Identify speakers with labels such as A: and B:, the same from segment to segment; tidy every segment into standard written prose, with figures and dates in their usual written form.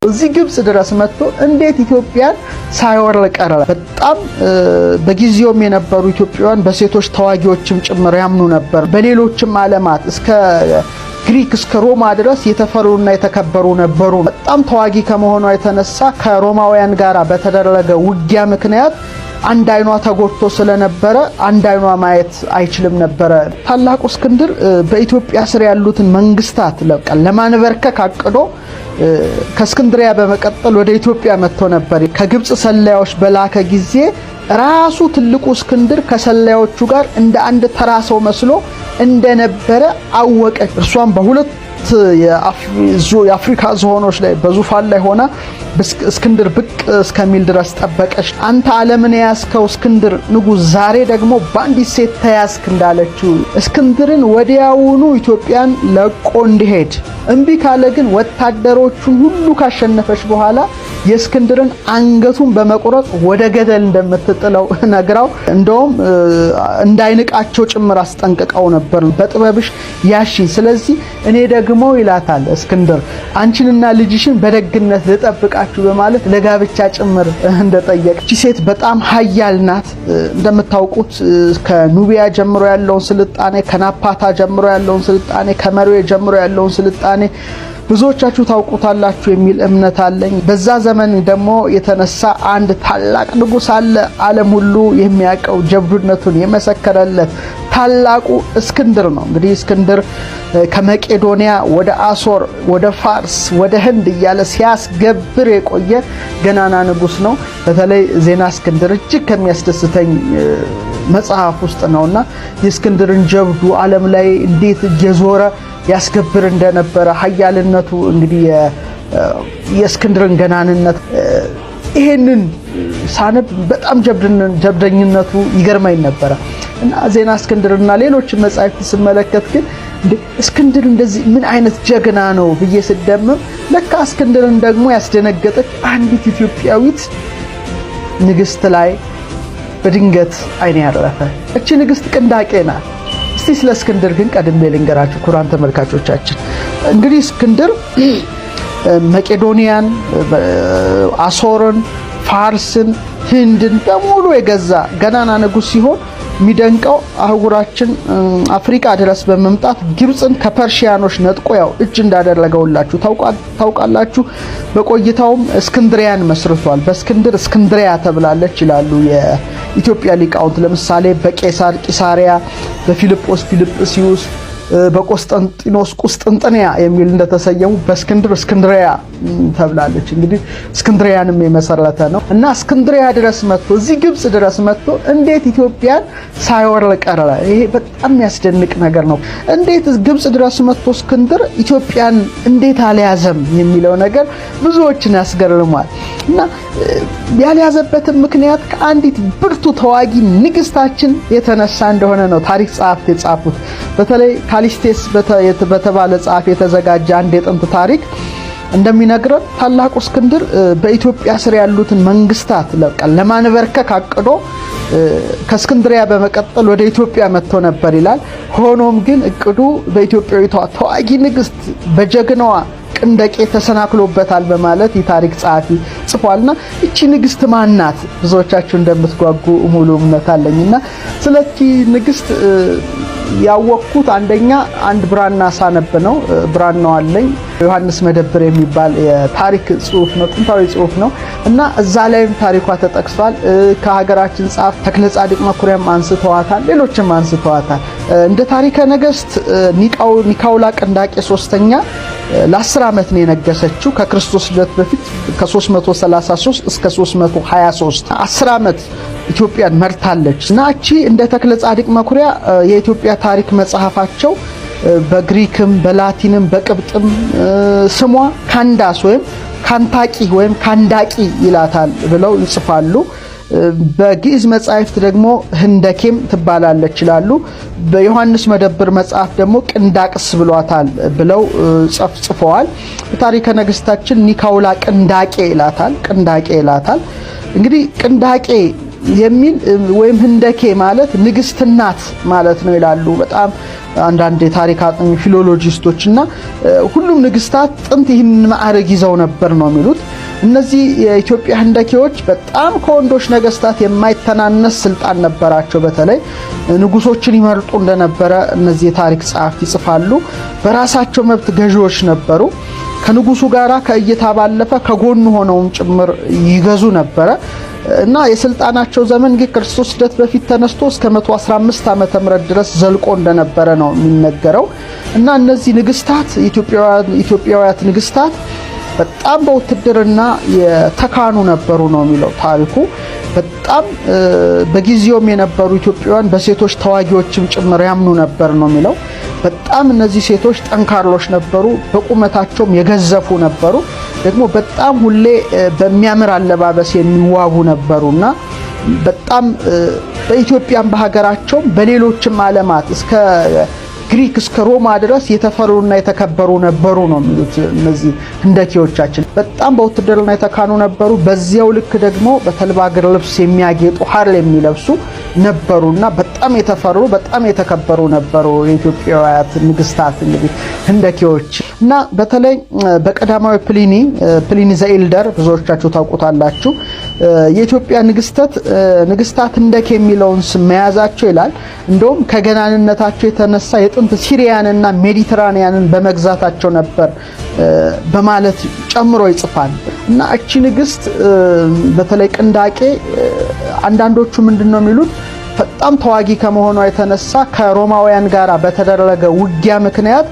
A: እዚህ ግብጽ ድረስ መጥቶ እንዴት ኢትዮጵያን ሳይወር ቀረ። በጣም በጊዜውም የነበሩ ኢትዮጵያውያን በሴቶች ተዋጊዎችም ጭምር ያምኑ ነበር። በሌሎችም ዓለማት እስከ ግሪክ እስከ ሮማ ድረስ የተፈሩና የተከበሩ ነበሩ። በጣም ተዋጊ ከመሆኗ የተነሳ ከሮማውያን ጋር በተደረገ ውጊያ ምክንያት አንድ አይኗ ተጎድቶ ስለነበረ አንድ አይኗ ማየት አይችልም ነበር። ታላቁ እስክንድር በኢትዮጵያ ስር ያሉትን መንግስታት ለማንበርከክ አቅዶ ከእስክንድሪያ በመቀጠል ወደ ኢትዮጵያ መጥቶ ነበር። ከግብጽ ሰላዮች በላከ ጊዜ ራሱ ትልቁ እስክንድር ከሰላዮቹ ጋር እንደ አንድ ተራ ሰው መስሎ እንደነበረ አወቀ። እርሷም በሁለት የአፍሪካ ዝሆኖች ላይ በዙፋን ላይ ሆና እስክንድር ብቅ እስከሚል ድረስ ጠበቀች። አንተ ዓለምን ያስከው እስክንድር ንጉስ ዛሬ ደግሞ በአንዲት ሴት ተያዝክ እንዳለችው እስክንድርን ወዲያውኑ ኢትዮጵያን ለቆ እንዲሄድ እምቢ ካለ ግን ወታደሮቹን ሁሉ ካሸነፈች በኋላ የእስክንድርን አንገቱን በመቆረጥ ወደ ገደል እንደምትጥለው ነግራው እንደውም እንዳይንቃቸው ጭምር አስጠንቅቀው ነበር። በጥበብሽ ያሺኝ፣ ስለዚህ እኔ ደግሞ ይላታል እስክንድር አንቺንና ልጅሽን በደግነት ልጠብቃችሁ በማለት ለጋብቻ ጭምር እንደጠየቀች። ሴት በጣም ኃያል ናት። እንደምታውቁት ከኑቢያ ጀምሮ ያለውን ስልጣኔ፣ ከናፓታ ጀምሮ ያለውን ስልጣኔ፣ ከመርዌ ጀምሮ ያለውን ስልጣኔ ብዙዎቻችሁ ታውቁታላችሁ የሚል እምነት አለኝ። በዛ ዘመን ደግሞ የተነሳ አንድ ታላቅ ንጉስ አለ፣ ዓለም ሁሉ የሚያውቀው ጀብዱነቱን የመሰከረለት ታላቁ እስክንድር ነው። እንግዲህ እስክንድር ከመቄዶንያ ወደ አሶር፣ ወደ ፋርስ፣ ወደ ህንድ እያለ ሲያስገብር የቆየ ገናና ንጉስ ነው። በተለይ ዜና እስክንድር እጅግ ከሚያስደስተኝ መጽሐፍ ውስጥ ነውና የእስክንድርን ጀብዱ ዓለም ላይ እንዴት እየዞረ ያስገብር እንደነበረ ኃያልነቱ እንግዲህ የእስክንድርን ገናንነት ይሄንን ሳነብ በጣም ጀብደኝነቱ ይገርመኝ ነበር እና ዜና እስክንድርና ሌሎች መጻሕፍት ስመለከት ግን እስክንድር እንደዚህ ምን አይነት ጀግና ነው ብዬ ስደምም ለካ እስክንድርን ደግሞ ያስደነገጠች አንዲት ኢትዮጵያዊት ንግስት ላይ በድንገት አይኔ ያረፈ። እቺ ንግስት ቅንዳቄ ናት። እስቲ ስለ እስክንድር ግን ቀድሜ ልንገራችሁ ኩራን ተመልካቾቻችን። እንግዲህ እስክንድር መቄዶንያን፣ አሶርን፣ ፋርስን፣ ህንድን በሙሉ የገዛ ገናና ንጉስ ሲሆን የሚደንቀው አህጉራችን አፍሪካ ድረስ በመምጣት ግብጽን ከፐርሺያኖች ነጥቆ ያው እጅ እንዳደረገውላችሁ ታውቃላችሁ። በቆይታውም እስክንድሪያን መስርቷል። በእስክንድር እስክንድሪያ ተብላለች ይላሉ የኢትዮጵያ ሊቃውንት። ለምሳሌ በቄሳር ቂሳሪያ፣ በፊልጶስ ፊልጵስዩስ፣ በቆስጠንጢኖስ ቁስጥንጥንያ የሚል እንደተሰየሙ በእስክንድር እስክንድሪያ ተብላለች። እንግዲህ እስክንድሪያንም የመሰረተ ነው እና እስክንድሪያ ድረስ መጥቶ እዚህ ግብጽ ድረስ መጥቶ እንዴት ኢትዮጵያን ሳይወር ቀረ? ይሄ በጣም የሚያስደንቅ ነገር ነው። እንዴት ግብጽ ድረስ መጥቶ እስክንድር ኢትዮጵያን እንዴት አልያዘም የሚለው ነገር ብዙዎችን ያስገርማል። እና ያልያዘበትም ምክንያት ከአንዲት ብርቱ ተዋጊ ንግስታችን የተነሳ እንደሆነ ነው ታሪክ ጸሐፍት የጻፉት። በተለይ ካሊስቴስ በተባለ ጸሐፊ የተዘጋጀ አንድ የጥንት ታሪክ እንደሚነግረን ታላቁ እስክንድር በኢትዮጵያ ስር ያሉትን መንግስታት ለማንበርከክ አቅዶ ከእስክንድሪያ በመቀጠል ወደ ኢትዮጵያ መጥቶ ነበር ይላል። ሆኖም ግን እቅዱ በኢትዮጵያዊቷ ተዋጊ ንግስት በጀግናዋ ቅንደቄ ተሰናክሎበታል በማለት የታሪክ ጸሐፊ ጽፏልና እቺ ንግስት ማናት? ብዙዎቻችሁ እንደምትጓጉ ሙሉ እምነት አለኝና ስለቺ ንግስት ያወቅኩት አንደኛ አንድ ብራና ሳነብ ነው። ብራናው አለኝ ዮሐንስ መደብር የሚባል የታሪክ ጽሑፍ ነው፣ ጥንታዊ ጽሑፍ ነው እና እዛ ላይም ታሪኳ ተጠቅሷል። ከሀገራችን ጻፍ ተክለ ጻድቅ መኩሪያም አንስተዋታል፣ ሌሎችም አንስተዋታል። እንደ ታሪከ ነገስት ኒካውላ ቅንዳቄ ሶስተኛ ለ10 ዓመት ነው የነገሰችው ከክርስቶስ ልደት በፊት ከ333 እስከ 323 10 ዓመት ኢትዮጵያን መርታለች እና እቺ እንደ ተክለ ጻድቅ መኩሪያ የኢትዮጵያ ታሪክ መጽሐፋቸው በግሪክም በላቲንም በቅብጥም ስሟ ካንዳስ ወይም ካንታቂ ወይም ካንዳቂ ይላታል ብለው ይጽፋሉ። በግዕዝ መጻሕፍት ደግሞ ህንደኬም ትባላለች ይላሉ። በዮሐንስ መደብር መጽሐፍ ደግሞ ቅንዳቅስ ብሏታል ብለው ጽፈዋል። በታሪከ ነገስታችን ኒካውላ ቅንዳቄ ይላታል። እንግዲህ ቅንዳቄ የሚል ወይም ህንደኬ ማለት ንግስት ናት ማለት ነው ይላሉ። በጣም አንዳንድ የታሪክ አጥኚ ፊሎሎጂስቶችና ሁሉም ንግስታት ጥንት ይህን ማዕረግ ይዘው ነበር ነው የሚሉት። እነዚህ የኢትዮጵያ ህንደኬዎች በጣም ከወንዶች ነገስታት የማይተናነስ ስልጣን ነበራቸው። በተለይ ንጉሶችን ይመርጡ እንደነበረ እነዚህ የታሪክ ጸሐፍት ይጽፋሉ። በራሳቸው መብት ገዢዎች ነበሩ። ከንጉሱ ጋራ ከእይታ ባለፈ ከጎኑ ሆነውም ጭምር ይገዙ ነበረ እና የስልጣናቸው ዘመን ከክርስቶስ ልደት በፊት ተነስቶ እስከ 115 ዓመተ ምህረት ድረስ ዘልቆ እንደነበረ ነው የሚነገረው። እና እነዚህ ንግስታት ኢትዮጵያውያን ንግስታት በጣም በውትድርና የተካኑ ነበሩ ነው የሚለው ታሪኩ። በጣም በጊዜውም የነበሩ ኢትዮጵያውያን በሴቶች ተዋጊዎችም ጭምር ያምኑ ነበር ነው የሚለው። በጣም እነዚህ ሴቶች ጠንካሮች ነበሩ፣ በቁመታቸውም የገዘፉ ነበሩ። ደግሞ በጣም ሁሌ በሚያምር አለባበስ የሚዋቡ ነበሩና በጣም በኢትዮጵያም በሀገራቸውም በሌሎችም ዓለማት እስከ ግሪክ እስከ ሮማ ድረስ የተፈሩና የተከበሩ ነበሩ ነው የሚሉት እነዚህ ህንደኬዎቻችን። በጣም በውትድርና የተካኑ ነበሩ። በዚያው ልክ ደግሞ በተልባ እግር ልብስ የሚያጌጡ ሐር የሚለብሱ ነበሩና በጣም የተፈሩ በጣም የተከበሩ ነበሩ የኢትዮጵያውያን ንግስታት እንግዲህ ህንደኬዎች። እና በተለይ በቀዳማዊ ፕሊኒ ዘ ኤልደር ብዙዎቻችሁ ታውቁታላችሁ የኢትዮጵያ ንግስታት ህንደኬ የሚለውን ስም መያዛቸው ይላል እንደውም ከገናንነታቸው የተነሳ የጥንት ሲሪያንና ሜዲትራኒያንን በመግዛታቸው ነበር በማለት ጨምሮ ይጽፋል። እና እቺ ንግስት በተለይ ቅንዳቄ አንዳንዶቹ ምንድነው የሚሉት በጣም ተዋጊ ከመሆኗ የተነሳ ከሮማውያን ጋር በተደረገ ውጊያ ምክንያት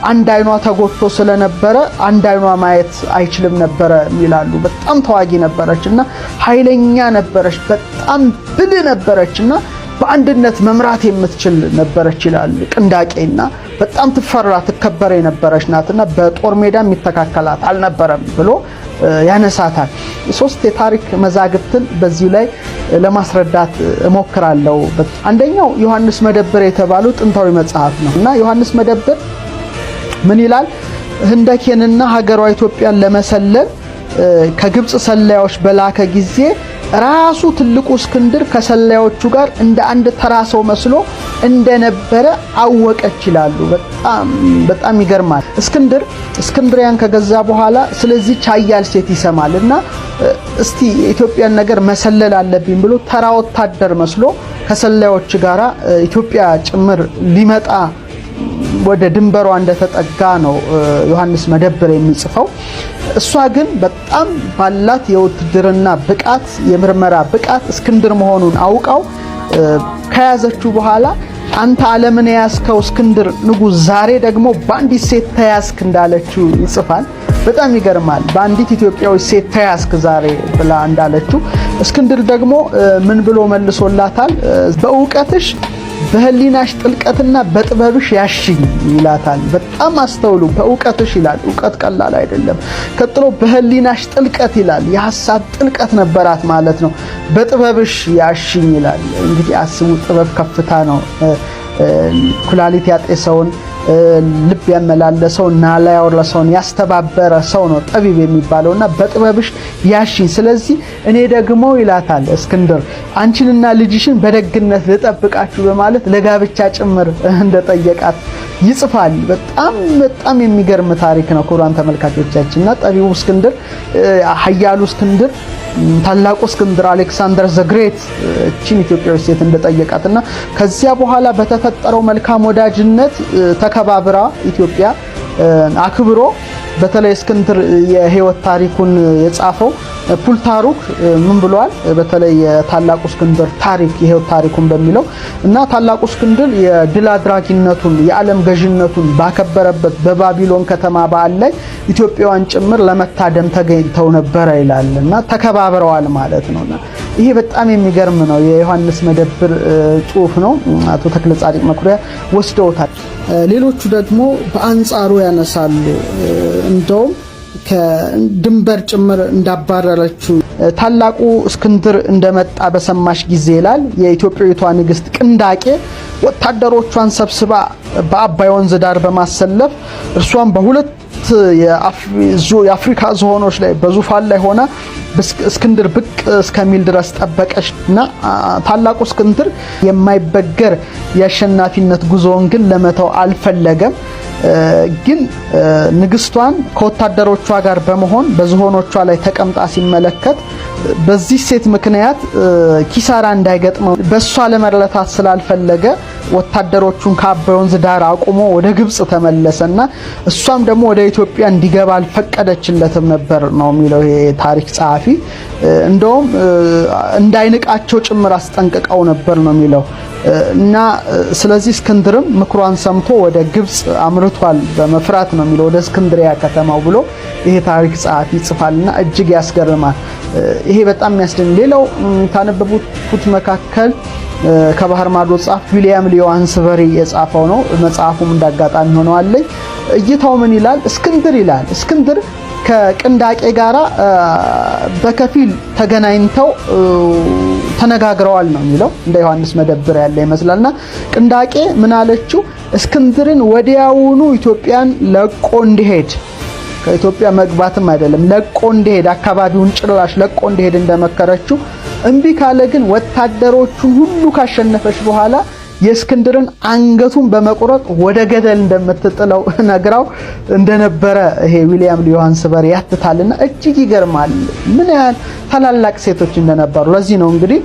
A: አንድ አይኗ ተጎድቶ ስለነበረ አንድ አይኗ ማየት አይችልም ነበር ይላሉ። በጣም ተዋጊ ነበረችና ኃይለኛ ነበረች፣ በጣም ብልህ ነበረችና በአንድነት መምራት የምትችል ነበረች ይላል ቅንዳቄና በጣም ትፈራ ትከበር የነበረች ናትና በጦር ሜዳ የሚተካከላት አልነበረም ብሎ ያነሳታል። ሶስት የታሪክ መዛግብትን በዚህ ላይ ለማስረዳት እሞክራለሁ። አንደኛው ዮሐንስ መደብር የተባለው ጥንታዊ መጽሐፍ ነው እና ዮሐንስ መደብር ምን ይላል? ህንደኬንና ሀገሯ ኢትዮጵያን ለመሰለል ከግብጽ ሰላዮች በላከ ጊዜ ራሱ ትልቁ እስክንድር ከሰላዮቹ ጋር እንደ አንድ ተራ ሰው መስሎ እንደነበረ አወቀች ይላሉ። በጣም ይገርማል። እስክንድሪያን ከገዛ በኋላ ስለዚህ ቻያል ሴት ይሰማልና እስቲ የኢትዮጵያን ነገር መሰለል አለብኝ ብሎ ተራ ወታደር መስሎ ከሰላዮች ጋራ ኢትዮጵያ ጭምር ሊመጣ ወደ ድንበሯ እንደተጠጋ ነው ዮሐንስ መደብር የሚጽፈው። እሷ ግን በጣም ባላት የውትድርና ብቃት የምርመራ ብቃት እስክንድር መሆኑን አውቃው ከያዘችው በኋላ አንተ ዓለምን ያስከው እስክንድር ንጉስ ዛሬ ደግሞ በአንዲት ሴት ተያዝክ እንዳለችው ይጽፋል። በጣም ይገርማል። በአንዲት ኢትዮጵያዊ ሴት ተያዝክ ዛሬ ብላ እንዳለችው እስክንድር ደግሞ ምን ብሎ መልሶላታል? በእውቀትሽ በህሊናሽ ጥልቀትና በጥበብሽ ያሽኝ ይላታል። በጣም አስተውሉ። በእውቀትሽ ይላል። እውቀት ቀላል አይደለም። ቀጥሎ በህሊናሽ ጥልቀት ይላል። የሐሳብ ጥልቀት ነበራት ማለት ነው። በጥበብሽ ያሽኝ ይላል። እንግዲህ አስቡ፣ ጥበብ ከፍታ ነው። ኩላሊት ያጤሰውን ልብ ያመላለሰው ናላ ያወረሰውን ያስተባበረ ሰው ነው ጠቢብ የሚባለውና በጥበብሽ ያሽኝ። ስለዚህ እኔ ደግሞ ይላታል እስክንድር አንቺንና ልጅሽን በደግነት ልጠብቃችሁ በማለት ለጋብቻ ጭምር እንደጠየቃት ይጽፋል። በጣም የሚገርም ታሪክ ነው ክቡራን ተመልካቾቻችንና ጠቢቡ እስክንድር ኃያሉ እስክንድር ታላቁ እስክንድር አሌክሳንደር ዘ ግሬት እቺን ኢትዮጵያዊ ሴት እንደጠየቃትና ከዚያ በኋላ በተፈጠረው መልካም ወዳጅነት ተከባብራ ኢትዮጵያ አክብሮ በተለይ እስክንድር የህይወት ታሪኩን የጻፈው ፑልታሩክ ምን ብሏል? በተለይ የታላቁ እስክንድር ታሪክ የህይወት ታሪኩን በሚለው እና ታላቁ እስክንድር የድል አድራጊነቱን የዓለም ገዥነቱን ባከበረበት በባቢሎን ከተማ በዓል ላይ ኢትዮጵያውያን ጭምር ለመታደም ተገኝተው ነበር ይላልና ተከባብረዋል ማለት ነውና ይሄ በጣም የሚገርም ነው። የዮሐንስ መደብር ጽሑፍ ነው። አቶ ተክለ ጻድቅ መኩሪያ ወስደውታል። ሌሎቹ ደግሞ በአንጻሩ ያነሳሉ። እንደውም ከድንበር ጭምር እንዳባረረችው ታላቁ እስክንድር እንደመጣ በሰማሽ ጊዜ ይላል የኢትዮጵያዊቷ ንግስት ቅንዳቄ ወታደሮቿን ሰብስባ በአባይ ወንዝ ዳር በማሰለፍ እርሷን በሁለት 3 የአፍሪካ ዝሆኖች ላይ በዙፋን ላይ ሆነ እስክንድር ብቅ እስከሚል ድረስ ጠበቀችና ታላቁ እስክንድር የማይበገር የአሸናፊነት ጉዞውን ግን ለመተው አልፈለገም። ግን ንግስቷን ከወታደሮቿ ጋር በመሆን በዝሆኖቿ ላይ ተቀምጣ ሲመለከት በዚህ ሴት ምክንያት ኪሳራ እንዳይገጥመው በሷ ለመረለታት ስላልፈለገ ወታደሮቹን ከአባይ ወንዝ ዳር አቁሞ ወደ ግብጽ ተመለሰና እሷም ደግሞ ወደ ኢትዮጵያ እንዲገባ አልፈቀደችለትም ነበር ነው የሚለው ይሄ ታሪክ ጸሐፊ። እንደውም እንዳይንቃቸው ጭምር አስጠንቅቀው ነበር ነው የሚለው እና ስለዚህ እስክንድርም ምክሯን ሰምቶ ወደ ግብጽ አምርቷል በመፍራት ነው የሚለው ወደ እስክንድሪያ ከተማው ብሎ ይሄ ታሪክ ጸሐፊ ጽፋልና እጅግ ያስገርማል። ይሄ በጣም የሚያስደንቅ ሌላው ካነበቡት መካከል ከባህር ማዶ ጻፍ ዊሊያም ሊዮሃንስበሪ የጻፈው ነው። መጽሐፉም እንዳጋጣሚ ሆኖ አለኝ። እይታው ምን ይላል? እስክንድር ይላል እስክንድር ከቅንዳቄ ጋራ በከፊል ተገናኝተው ተነጋግረዋል ነው የሚለው እንደ ዮሐንስ መደብር ያለ ይመስላልና ቅንዳቄ ምን አለችው? እስክንድርን ወዲያውኑ ኢትዮጵያን ለቆ እንዲሄድ ከኢትዮጵያ መግባትም አይደለም ለቆ እንዲሄድ አካባቢውን ጭራሽ ለቆ እንዲሄድ እንደመከረችው እምቢ ካለ ግን ወታደሮቹን ሁሉ ካሸነፈች በኋላ የእስክንድርን አንገቱን በመቁረጥ ወደ ገደል እንደምትጥለው ነግራው እንደነበረ ይሄ ዊሊያም ሊዮሃንስበሪ ያትታልና እጅግ ይገርማል ምን ያህል ታላላቅ ሴቶች እንደነበሩ። ለዚህ ነው እንግዲህ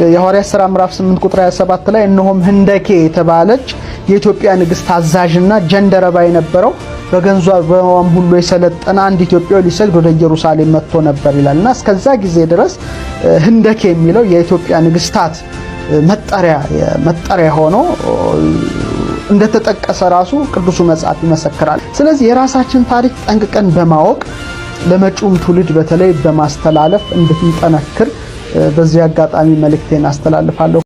A: የሐዋርያት ሥራ ምዕራፍ 8 ቁጥር 27 ላይ እነሆም ህንደኬ የተባለች የኢትዮጵያ ንግስት አዛዥና ጀንደረባ የነበረው በገንዘቧም ሁሉ የሰለጠነ አንድ ኢትዮጵያዊ ሊሰግድ ወደ ኢየሩሳሌም መጥቶ ነበር ይላልና እስከዛ ጊዜ ድረስ ህንደኬ የሚለው የኢትዮጵያ ንግስታት መጠሪያ ሆኖ እንደተጠቀሰ ራሱ ቅዱሱ መጽሐፍ ይመሰክራል። ስለዚህ የራሳችን ታሪክ ጠንቅቀን በማወቅ ለመጪውም ትውልድ በተለይ በማስተላለፍ እንድንጠነክር በዚህ አጋጣሚ መልእክቴን አስተላልፋለሁ።